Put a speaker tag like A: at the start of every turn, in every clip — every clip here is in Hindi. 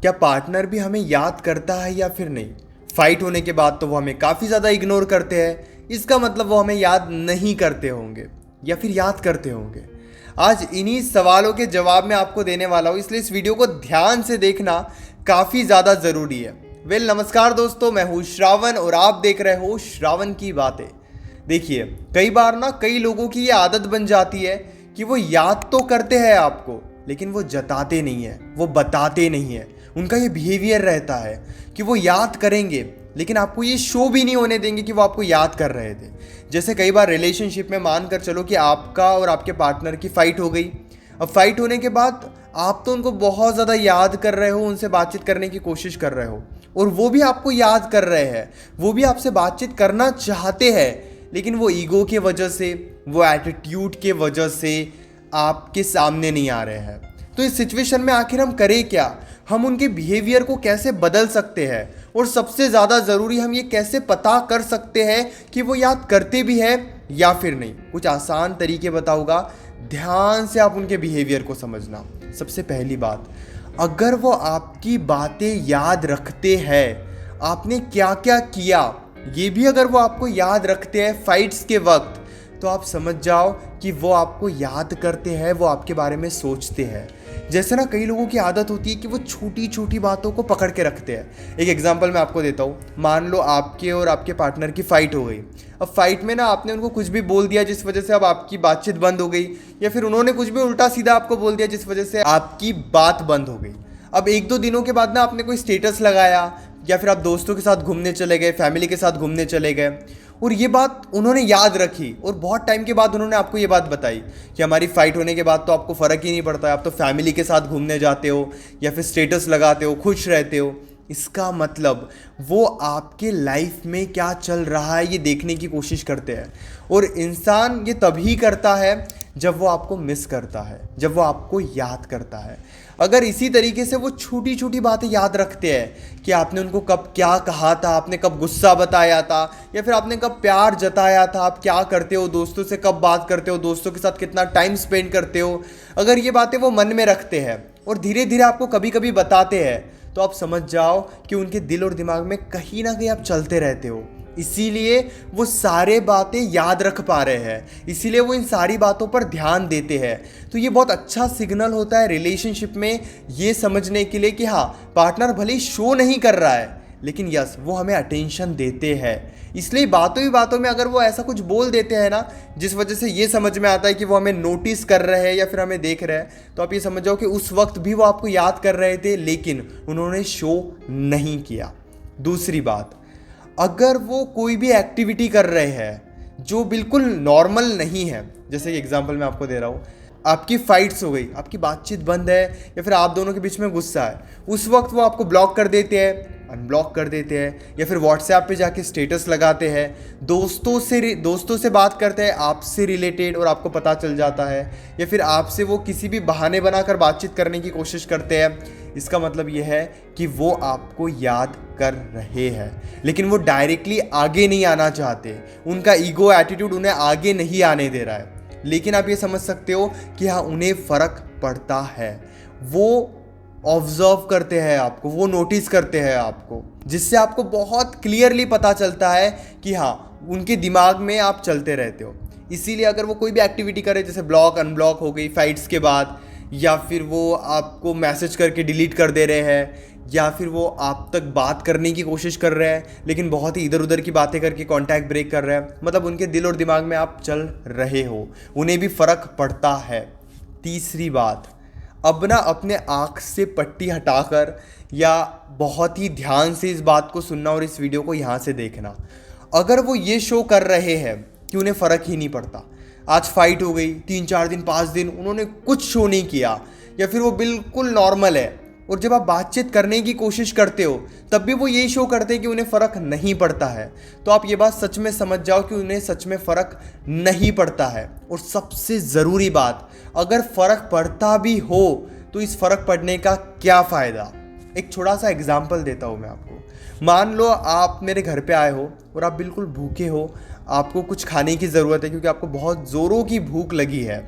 A: क्या पार्टनर भी हमें याद करता है या फिर नहीं? फाइट होने के बाद तो वो हमें काफ़ी ज़्यादा इग्नोर करते हैं, इसका मतलब वो हमें याद नहीं करते होंगे या फिर याद करते होंगे। आज इन्हीं सवालों के जवाब मैं आपको देने वाला हूँ, इसलिए इस वीडियो को ध्यान से देखना काफ़ी ज़्यादा ज़रूरी है। नमस्कार दोस्तों, मैं हूँ श्रावण और आप देख रहे हो श्रावण की बातें। देखिए, कई बार ना कई लोगों की ये आदत बन जाती है कि वो याद तो करते हैं आपको, लेकिन वो जताते नहीं है, वो बताते नहीं है। उनका ये बिहेवियर रहता है कि वो याद करेंगे, लेकिन आपको ये शो भी नहीं होने देंगे कि वो आपको याद कर रहे थे। जैसे कई बार रिलेशनशिप में मान कर चलो कि आपका और आपके पार्टनर की फाइट हो गई। अब फाइट होने के बाद आप तो उनको बहुत ज़्यादा याद कर रहे हो, उनसे बातचीत करने की कोशिश कर रहे हो, और वो भी आपको याद कर रहे हैं, वो भी आपसे बातचीत करना चाहते हैं, लेकिन वो ईगो के वजह से, वो एटीट्यूड के वजह से आपके सामने नहीं आ रहे हैं। तो इस सिचुएशन में आखिर हम करें क्या? हम उनके बिहेवियर को कैसे बदल सकते हैं, और सबसे ज़्यादा ज़रूरी हम ये कैसे पता कर सकते हैं कि वो याद करते भी हैं या फिर नहीं? कुछ आसान तरीके बताऊंगा, ध्यान से आप उनके बिहेवियर को समझना। सबसे पहली बात, अगर वो आपकी बातें याद रखते हैं, आपने क्या क्या किया ये भी अगर वो आपको याद रखते हैं फाइट्स के वक्त, तो आप समझ जाओ कि वो आपको याद करते हैं, वो आपके बारे में सोचते हैं। जैसे ना कई लोगों की आदत होती है कि वो छोटी छोटी बातों को पकड़ के रखते हैं। एक एग्जांपल मैं आपको देता हूँ। मान लो आपके और आपके पार्टनर की फ़ाइट हो गई। अब फाइट में ना आपने उनको कुछ भी बोल दिया जिस वजह से अब आपकी बातचीत बंद हो गई, या फिर उन्होंने कुछ भी उल्टा सीधा आपको बोल दिया जिस वजह से आपकी बात बंद हो गई। अब एक दो दिनों के बाद ना आपने कोई स्टेटस लगाया, या फिर आप दोस्तों के साथ घूमने चले गए, फैमिली के साथ घूमने चले गए, और ये बात उन्होंने याद रखी, और बहुत टाइम के बाद उन्होंने आपको ये बात बताई कि हमारी फाइट होने के बाद तो आपको फ़र्क ही नहीं पड़ता है, आप तो फैमिली के साथ घूमने जाते हो या फिर स्टेटस लगाते हो, खुश रहते हो। इसका मतलब वो आपके लाइफ में क्या चल रहा है ये देखने की कोशिश करते हैं, और इंसान ये तभी करता है जब वो आपको मिस करता है, जब वो आपको याद करता है। अगर इसी तरीके से वो छोटी छोटी बातें याद रखते हैं कि आपने उनको कब क्या कहा था, आपने कब गुस्सा बताया था, या फिर आपने कब प्यार जताया था, आप क्या करते हो, दोस्तों से कब बात करते हो, दोस्तों के साथ कितना टाइम स्पेंड करते हो, अगर ये बातें वो मन में रखते हैं और धीरे धीरे आपको कभी कभी बताते हैं, तो आप समझ जाओ कि उनके दिल और दिमाग में कहीं ना कहीं आप चलते रहते हो। इसीलिए वो सारे बातें याद रख पा रहे हैं, इसीलिए वो इन सारी बातों पर ध्यान देते हैं। तो ये बहुत अच्छा सिग्नल होता है रिलेशनशिप में, ये समझने के लिए कि हाँ, पार्टनर भले ही शो नहीं कर रहा है, लेकिन यस, वो हमें अटेंशन देते हैं। इसलिए बातों ही बातों में अगर वो ऐसा कुछ बोल देते हैं ना जिस वजह से ये समझ में आता है कि वो हमें नोटिस कर रहे हैं या फिर हमें देख रहे हैं, तो आप ये समझ जाओ कि उस वक्त भी वो आपको याद कर रहे थे, लेकिन उन्होंने शो नहीं किया। दूसरी बात, अगर वो कोई भी एक्टिविटी कर रहे हैं जो बिल्कुल नॉर्मल नहीं है, जैसे एग्जांपल मैं आपको दे रहा हूँ, आपकी फाइट्स हो गई, आपकी बातचीत बंद है, या फिर आप दोनों के बीच में गुस्सा है, उस वक्त वो आपको ब्लॉक कर देते हैं, अनब्लॉक कर देते हैं, या फिर व्हाट्सएप पे जाके स्टेटस लगाते हैं, दोस्तों से बात करते हैं आपसे रिलेटेड और आपको पता चल जाता है, या फिर आपसे वो किसी भी बहाने बनाकर बातचीत करने की कोशिश करते हैं। इसका मतलब ये है कि वो आपको याद कर रहे हैं, लेकिन वो डायरेक्टली आगे नहीं आना चाहते, उनका ईगो एटीट्यूड उन्हें आगे नहीं आने दे रहा है। लेकिन आप ये समझ सकते हो कि हाँ, उन्हें फ़र्क पड़ता है, वो ऑब्जर्व करते हैं आपको, वो नोटिस करते हैं आपको, जिससे आपको बहुत क्लियरली पता चलता है कि हाँ, उनके दिमाग में आप चलते रहते हो। इसीलिए अगर वो कोई भी एक्टिविटी करे, जैसे ब्लॉक अनब्लॉक हो गई फाइट्स के बाद, या फिर वो आपको मैसेज करके डिलीट कर दे रहे हैं, या फिर वो आप तक बात करने की कोशिश कर रहे हैं लेकिन बहुत ही इधर उधर की बातें करके कांटेक्ट ब्रेक कर रहे हैं, मतलब उनके दिल और दिमाग में आप चल रहे हो, उन्हें भी फ़र्क पड़ता है। तीसरी बात, अब ना अपने आँख से पट्टी हटाकर या बहुत ही ध्यान से इस बात को सुनना और इस वीडियो को यहाँ से देखना। अगर वो ये शो कर रहे हैं कि उन्हें फ़र्क ही नहीं पड़ता, आज फाइट हो गई, 3-4 दिन 5 दिन उन्होंने कुछ शो नहीं किया, या फिर वो बिल्कुल नॉर्मल है, और जब आप बातचीत करने की कोशिश करते हो तब भी वो यही शो करते हैं कि उन्हें फ़र्क नहीं पड़ता है, तो आप ये बात सच में समझ जाओ कि उन्हें सच में फ़र्क नहीं पड़ता है। और सबसे ज़रूरी बात, अगर फ़र्क पड़ता भी हो तो इस फ़र्क पड़ने का क्या फ़ायदा? एक छोटा सा एग्जाम्पल देता हूँ मैं आपको। मान लो आप मेरे घर पे आए हो और आप बिल्कुल भूखे हो, आपको कुछ खाने की ज़रूरत है क्योंकि आपको बहुत ज़ोरों की भूख लगी है,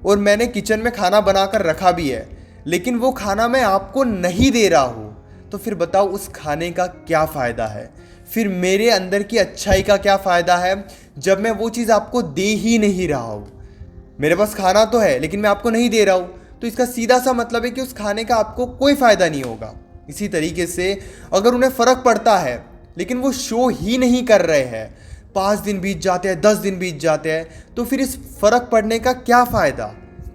A: और मैंने किचन में खाना बनाकर रखा भी है, लेकिन वो खाना मैं आपको नहीं दे रहा हूँ, तो फिर बताओ उस खाने का क्या फ़ायदा है? फिर मेरे अंदर की अच्छाई का क्या फ़ायदा है जब मैं वो चीज़ आपको दे ही नहीं रहा हूँ? मेरे पास खाना तो है लेकिन मैं आपको नहीं दे रहा हूँ, तो इसका सीधा सा मतलब है कि उस खाने का आपको कोई फ़ायदा नहीं होगा। इसी तरीके से अगर उन्हें फ़र्क पड़ता है लेकिन वो शो ही नहीं कर रहे हैं, 5 दिन बीत जाते हैं, 10 दिन बीत जाते हैं, तो फिर इस फ़र्क पड़ने का क्या फ़ायदा?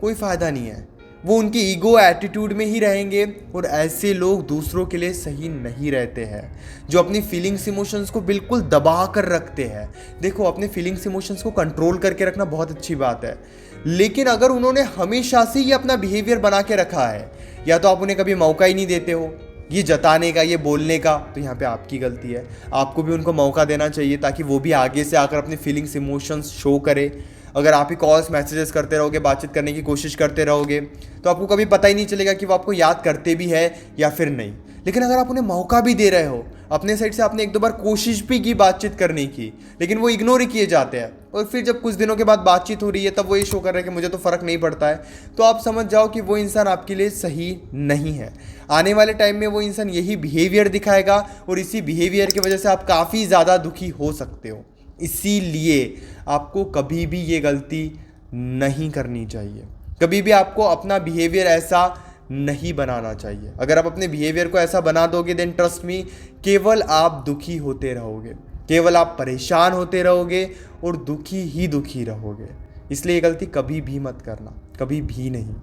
A: कोई फ़ायदा नहीं है। वो उनके ईगो एटीट्यूड में ही रहेंगे और ऐसे लोग दूसरों के लिए सही नहीं रहते हैं, जो अपनी फीलिंग्स इमोशंस को बिल्कुल दबा कर रखते हैं। देखो, अपने फीलिंग्स इमोशंस को कंट्रोल करके रखना बहुत अच्छी बात है, लेकिन अगर उन्होंने हमेशा से ये अपना बिहेवियर बना के रखा है, या तो आप उन्हें कभी मौका ही नहीं देते हो ये जताने का, ये बोलने का, तो यहाँ पे आपकी गलती है। आपको भी उनको मौका देना चाहिए ताकि वो भी आगे से आकर अपने फीलिंग्स इमोशंस शो करे। अगर आप ही कॉल्स मैसेजेस करते रहोगे, बातचीत करने की कोशिश करते रहोगे, तो आपको कभी पता ही नहीं चलेगा कि वो आपको याद करते भी है या फिर नहीं। लेकिन अगर आप उन्हें मौका भी दे रहे हो, अपने साइड से आपने 1-2 बार कोशिश भी की बातचीत करने की, लेकिन वो इग्नोर ही किए जाते हैं, और फिर जब कुछ दिनों के बाद बातचीत हो रही है तब वो ये शो कर रहे हैं कि मुझे तो फ़र्क नहीं पड़ता है, तो आप समझ जाओ कि वो इंसान आपके लिए सही नहीं है। आने वाले टाइम में वो इंसान यही बिहेवियर दिखाएगा और इसी बिहेवियर की वजह से आप काफ़ी ज़्यादा दुखी हो सकते हो। इसीलिए आपको कभी भी ये गलती नहीं करनी चाहिए। कभी भी आपको अपना बिहेवियर ऐसा नहीं बनाना चाहिए। अगर आप अपने बिहेवियर को ऐसा बना दोगे, देन ट्रस्ट मी, केवल आप दुखी होते रहोगे, केवल आप परेशान होते रहोगे और दुखी ही दुखी रहोगे। इसलिए ये गलती कभी भी मत करना, कभी भी नहीं।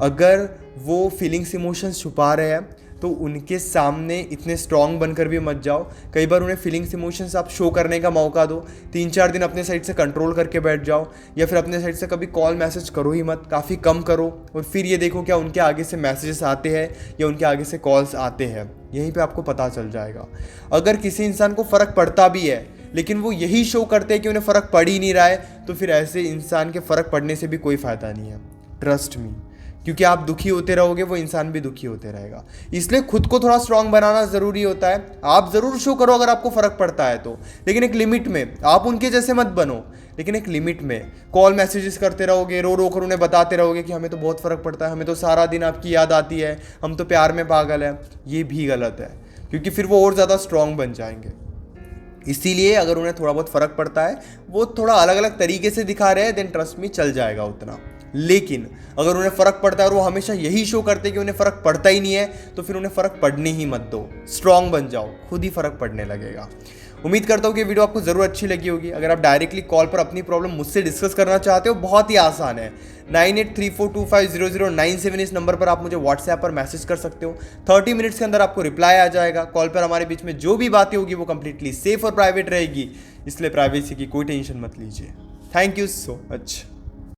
A: अगर वो फीलिंग्स इमोशंस छुपा रहे हैं तो उनके सामने इतने स्ट्रांग बनकर भी मत जाओ। कई बार उन्हें फीलिंग्स इमोशंस आप शो करने का मौका दो, 3-4 दिन अपने साइड से कंट्रोल करके बैठ जाओ, या फिर अपने साइड से कभी कॉल मैसेज करो ही मत, काफ़ी कम करो, और फिर ये देखो क्या उनके आगे से मैसेजेस आते हैं या उनके आगे से कॉल्स आते हैं। यहीं पे आपको पता चल जाएगा। अगर किसी इंसान को फ़र्क पड़ता भी है लेकिन वो यही शो करते हैं कि उन्हें फ़र्क पड़ ही नहीं रहा है, तो फिर ऐसे इंसान के फ़र्क पड़ने से भी कोई फ़ायदा नहीं है, ट्रस्ट मी। क्योंकि आप दुखी होते रहोगे, वो इंसान भी दुखी होते रहेगा। इसलिए खुद को थोड़ा स्ट्रांग बनाना ज़रूरी होता है। आप ज़रूर शो करो अगर आपको फ़र्क पड़ता है तो, लेकिन एक लिमिट में। आप उनके जैसे मत बनो, लेकिन एक लिमिट में। कॉल मैसेजेस करते रहोगे, रो रो कर उन्हें बताते रहोगे कि हमें तो बहुत फ़र्क पड़ता है, हमें तो सारा दिन आपकी याद आती है, हम तो प्यार में पागल हैं, ये भी गलत है, क्योंकि फिर वो और ज़्यादा स्ट्रांग बन जाएंगे। इसीलिए अगर उन्हें थोड़ा बहुत फ़र्क पड़ता है, वो थोड़ा अलग अलग तरीके से दिखा रहे हैं, देन ट्रस्ट मी चल जाएगा उतना। लेकिन अगर उन्हें फ़र्क पड़ता है और वो हमेशा यही शो करते हैं कि उन्हें फ़र्क पड़ता ही नहीं है, तो फिर उन्हें फ़र्क पड़ने ही मत दो। स्ट्रांग बन जाओ, खुद ही फ़र्क पड़ने लगेगा। उम्मीद करता हूँ कि वीडियो आपको ज़रूर अच्छी लगी होगी। अगर आप डायरेक्टली कॉल पर अपनी प्रॉब्लम मुझसे डिस्कस करना चाहते हो, बहुत ही आसान है। 9834250097 इस नंबर पर आप मुझे व्हाट्सएप पर मैसेज कर सकते हो। 30 मिनट्स के अंदर आपको रिप्लाई आ जाएगा। कॉल पर हमारे बीच में जो भी बातें होगी वो कंप्लीटली सेफ और प्राइवेट रहेगी, इसलिए प्राइवेसी की कोई टेंशन मत लीजिए। Thank you so much.